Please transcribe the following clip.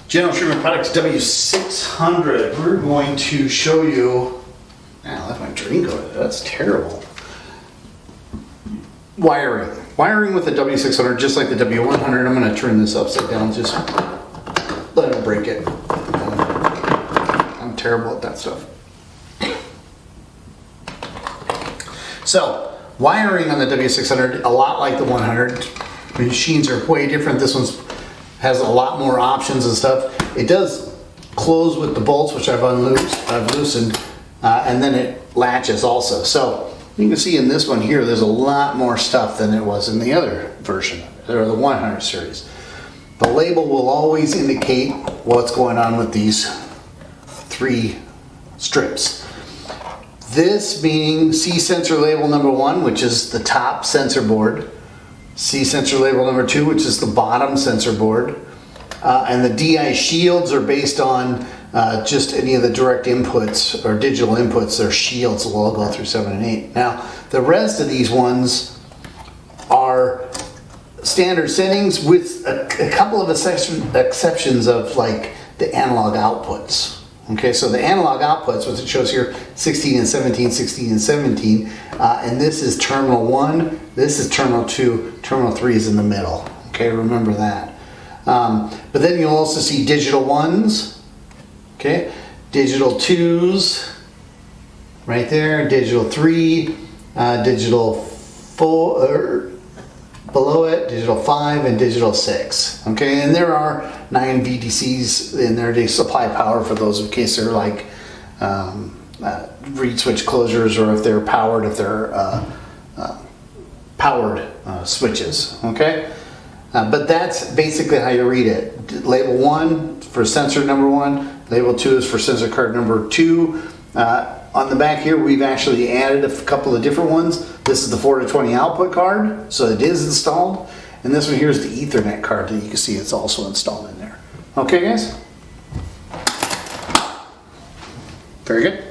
General Treatment Products W600. We're going to show you. I left my drink over there. That's terrible. Wiring. Wiring with the W600, just like the W100. I'm going to turn this upside down. Just let it break it. I'm terrible at that stuff. So, wiring on the W600, a lot like the 100. Machines are way different. This one's has a lot more options and stuff. It does close with the bolts, which I've loosened, and then it latches also. So you can see in this one here, there's a lot more stuff than it was in the other version, or the 100 series. The label will always indicate what's going on with these three strips. This being C sensor label number 1, which is the top sensor board. C sensor label number 2, which is the bottom sensor board. And the DI shields are based on just any of the direct inputs or digital inputs. They're shields will all go through 7 and 8. Now, the rest of these ones are standard settings with a couple of exceptions of like the analog outputs. Okay, so the analog outputs, what it shows here, 16 and 17, 16 and 17, and this is terminal 1, this is terminal 2, terminal 3 is in the middle. Okay, remember that. But then you'll also see digital 1s, okay, digital 2s, right there, digital 3, digital 4, below it, digital 5 and digital 6. Okay, and there are 9 VDCs in there to supply power for those in case they're like reed switch closures, or if they're powered, powered switches. Okay, but that's basically how you read it. Label 1 for sensor number 1, label 2 is for sensor card number 2. On the back here, we've actually added a couple of different ones. This is the 4 to 20 output card, so it is installed. And this one here is the Ethernet card that you can see it's also installed in there. Okay, guys? Very good.